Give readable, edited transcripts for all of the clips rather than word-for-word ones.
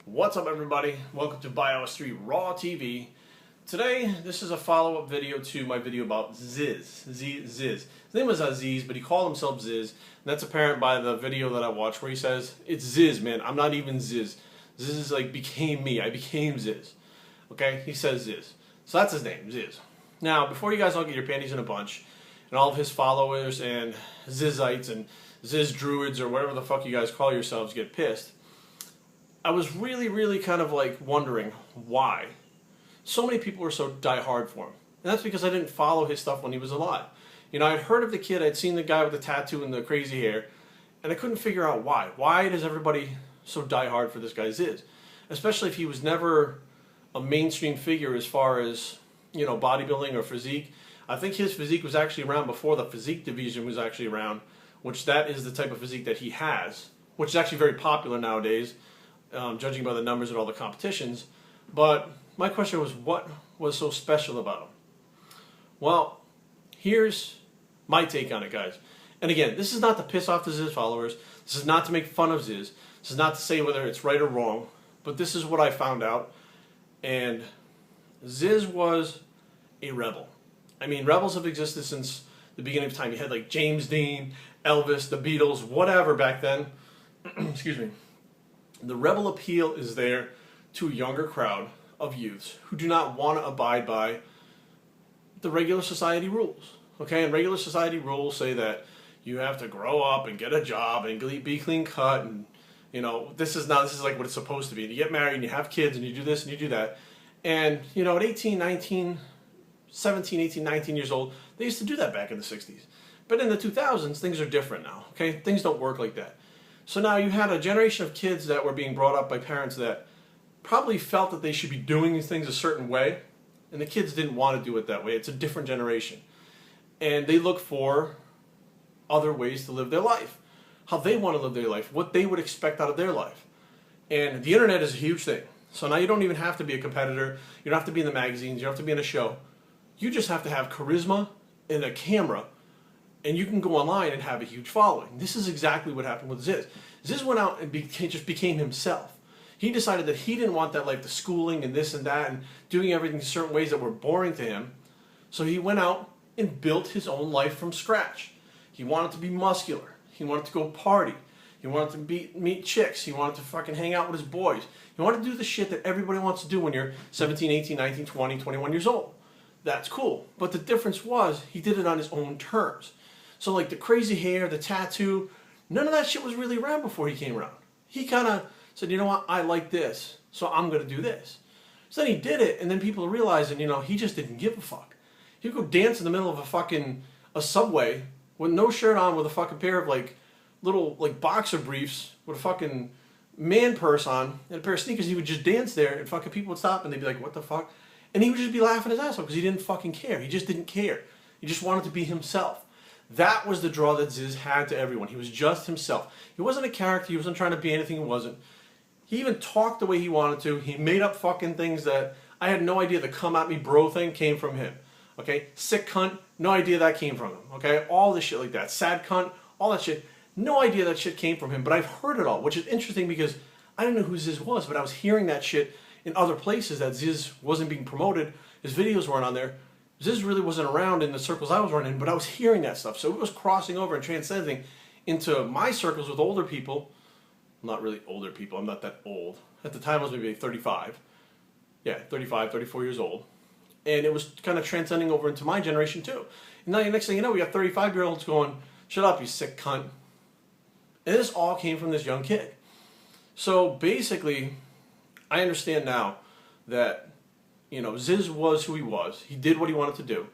What's up, everybody? Welcome to BIOS 3 Raw TV. Today, this is a follow-up video to my video about Zyzz. Zyzz. His name was Zyzz, but he called himself Zyzz. And that's apparent by the video that I watched where he says, "It's Zyzz, man. I'm not even Zyzz. Zyzz is like became me. I became Zyzz." Okay? He says Zyzz. So that's his name, Zyzz. Now, before you guys all get your panties in a bunch, and all of his followers and Zyzzites and Zyzz druids or whatever the fuck you guys call yourselves get pissed, I was really kind of like wondering why so many people were so die-hard for him. And that's because I didn't follow his stuff when he was alive. You know, I'd heard of the kid, I'd seen the guy with the tattoo and the crazy hair, and I couldn't figure out why. Why does everybody so die-hard for this guy Zyzz? Especially if he was never a mainstream figure as far as, you know, bodybuilding or physique. I think his physique was actually around before the physique division was actually around, which that is the type of physique that he has, which is actually very popular nowadays. Judging by the numbers at all the competitions. But my question was, what was so special about him? Well, here's my take on it, guys. And again, this is not to piss off the Zyzz followers. This is not to make fun of Zyzz. This is not to say whether it's right or wrong. But this is what I found out. And Zyzz was a rebel. I mean, rebels have existed since the beginning of time. You had like James Dean, Elvis, the Beatles, whatever back then. Excuse me. The rebel appeal is there to a younger crowd of youths who do not want to abide by the regular society rules. Okay, and regular society rules say that you have to grow up and get a job and be clean cut, and you know, this is like what it's supposed to be. And you get married and you have kids and you do this and you do that. And you know, at 18, 19, 17, 18, 19 years old, they used to do that back in the 60s. But in the 2000s, things are different now. Okay, things don't work like that. So now you had a generation of kids that were being brought up by parents that probably felt that they should be doing these things a certain way, and the kids didn't want to do it that way. It's a different generation. And they look for other ways to live their life, how they want to live their life, what they would expect out of their life. And the internet is a huge thing. So now you don't even have to be a competitor. You don't have to be in the magazines. You don't have to be in a show. You just have to have charisma and a camera, and you can go online and have a huge following. This is exactly what happened with Zyzz. Zyzz went out and just became himself. He decided that he didn't want that, like the schooling and this and that and doing everything certain ways that were boring to him. So he went out and built his own life from scratch. He wanted to be muscular. He wanted to go party. He wanted to meet chicks. He wanted to fucking hang out with his boys. He wanted to do the shit that everybody wants to do when you're 17, 18, 19, 20, 21 years old. That's cool. But the difference was he did it on his own terms. So like the crazy hair, the tattoo, none of that shit was really around before he came around. He kind of said, you know what, I like this, so I'm going to do this. So then he did it, and then people realized, you know, he just didn't give a fuck. He'd go dance in the middle of a subway with no shirt on, with a fucking pair of like little like boxer briefs with a fucking man purse on and a pair of sneakers. He would just dance there, and fucking people would stop and they'd be like, what the fuck? And he would just be laughing his ass off because he didn't fucking care. He just didn't care. He just wanted to be himself. That was the draw that Zyzz had to everyone. He was just himself. He wasn't a character. He wasn't trying to be anything he wasn't. He even talked the way he wanted to. He made up fucking things that I had no idea the come at me bro thing came from him. Okay? Sick cunt, no idea that came from him. Okay? All this shit like that. Sad cunt, all that shit. No idea that shit came from him, but I've heard it all, which is interesting because I didn't know who Zyzz was, but I was hearing that shit in other places that Zyzz wasn't being promoted. His videos weren't on there. Zyzz really wasn't around in the circles I was running, but I was hearing that stuff. So it was crossing over and transcending into my circles with older people. Not really older people. I'm not that old. At the time, I was maybe 35. Yeah, 35, 34 years old. And it was kind of transcending over into my generation, too. And now, the next thing you know, we got 35-year-olds going, shut up, you sick cunt. And this all came from this young kid. So basically, I understand now that, you know, Zyzz was who he was. He did what he wanted to do.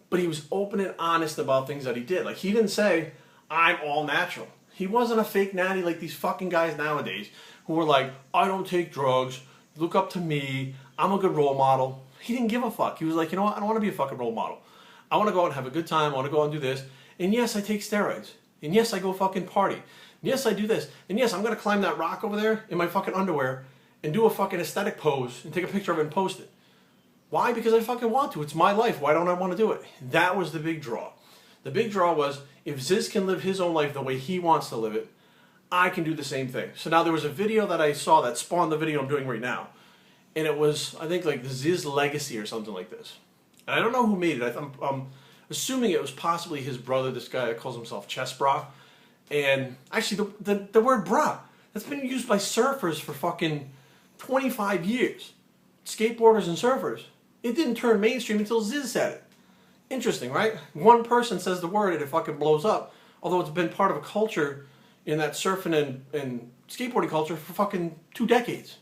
But he was open and honest about things that he did. Like, he didn't say, I'm all natural. He wasn't a fake natty like these fucking guys nowadays who were like, I don't take drugs, look up to me, I'm a good role model. He didn't give a fuck. He was like, you know what, I don't want to be a fucking role model. I want to go out and have a good time, I want to go out and do this. And yes, I take steroids. And yes, I go fucking party. And yes, I do this. And yes, I'm going to climb that rock over there in my fucking underwear and do a fucking aesthetic pose and take a picture of it and post it. Why? Because I fucking want to. It's my life. Why don't I want to do it? That was the big draw. The big draw was, if Zyzz can live his own life the way he wants to live it, I can do the same thing. So now there was a video that I saw that spawned the video I'm doing right now. And it was, I think, like the Zyzz Legacy or something like this. And I don't know who made it. I'm assuming it was possibly his brother, this guy that calls himself Chess Bra. And actually, the word bra, that's been used by surfers for fucking 25 years. Skateboarders and surfers. It didn't turn mainstream until Zyzz said it. Interesting, right? One person says the word and it fucking blows up. Although it's been part of a culture in that surfing and skateboarding culture for fucking 2 decades.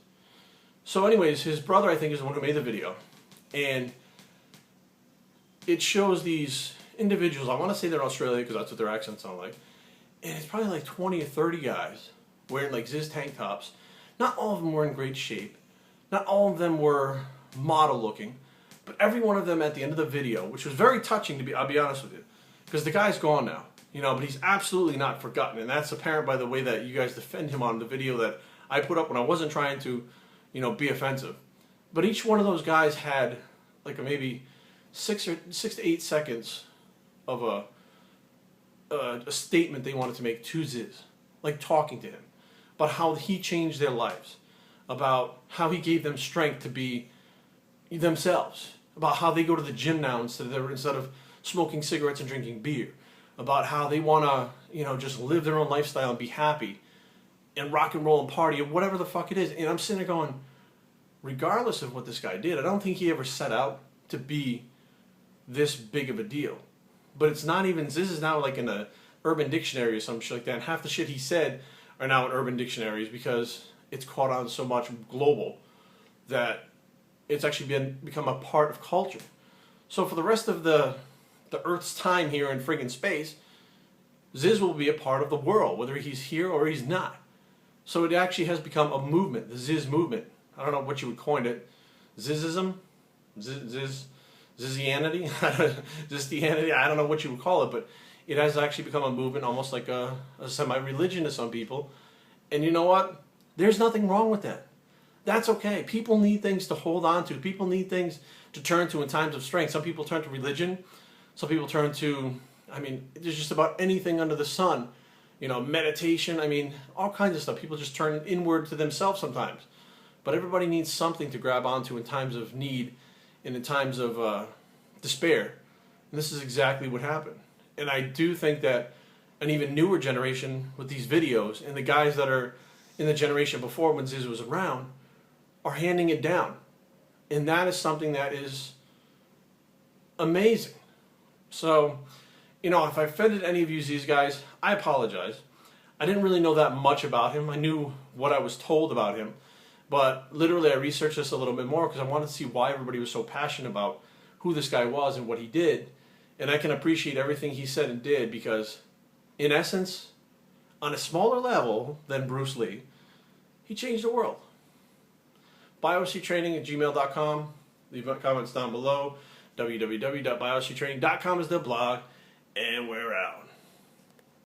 So anyways, his brother, I think, is the one who made the video. And it shows these individuals, I want to say they're Australian because that's what their accents sound like. And it's probably like 20 or 30 guys wearing like Zyzz tank tops. Not all of them were in great shape. Not all of them were model looking. But every one of them at the end of the video, which was very touching, I'll be honest with you. Because the guy's gone now. You know, but he's absolutely not forgotten. And that's apparent by the way that you guys defend him on the video that I put up when I wasn't trying to, you know, be offensive. But each one of those guys had like maybe 6 to 8 seconds of a statement they wanted to make to Zyzz. Like talking to him. About how he changed their lives. About how he gave them strength to be themselves. About how they go to the gym now instead of smoking cigarettes and drinking beer. About how they want to, you know, just live their own lifestyle and be happy and rock and roll and party and whatever the fuck it is. And I'm sitting there going, regardless of what this guy did, I don't think he ever set out to be this big of a deal. But it's not even, Zyzz is now like in a Urban Dictionary or some shit like that. And half the shit he said are now in Urban Dictionaries because it's caught on so much global that it's actually become a part of culture. So for the rest of the Earth's time here in friggin' space, Zyzz will be a part of the world, whether he's here or he's not. So it actually has become a movement, the Zyzz movement. I don't know what you would coin it. Zyzzism? Zyzzianity? Zyzzianity? I don't know what you would call it, but it has actually become a movement, almost like a semi-religion to some people. And you know what? There's nothing wrong with that. That's okay. People need things to hold on to. People need things to turn to in times of strength. Some people turn to religion. Some people turn to, I mean, there's just about anything under the sun. You know, meditation, I mean, all kinds of stuff. People just turn inward to themselves sometimes. But everybody needs something to grab onto in times of need and in times of despair. And this is exactly what happened. And I do think that an even newer generation with these videos and the guys that are in the generation before when Zyzz was around are handing it down. And that is something that is amazing. So, you know, if I offended any of you Zyzz guys, I apologize. I didn't really know that much about him. I knew what I was told about him. But literally I researched this a little bit more because I wanted to see why everybody was so passionate about who this guy was and what he did. And I can appreciate everything he said and did because, in essence, on a smaller level than Bruce Lee, he changed the world. bioctraining@gmail.com. Leave comments down below. www.bioctraining.com is the blog. And we're out.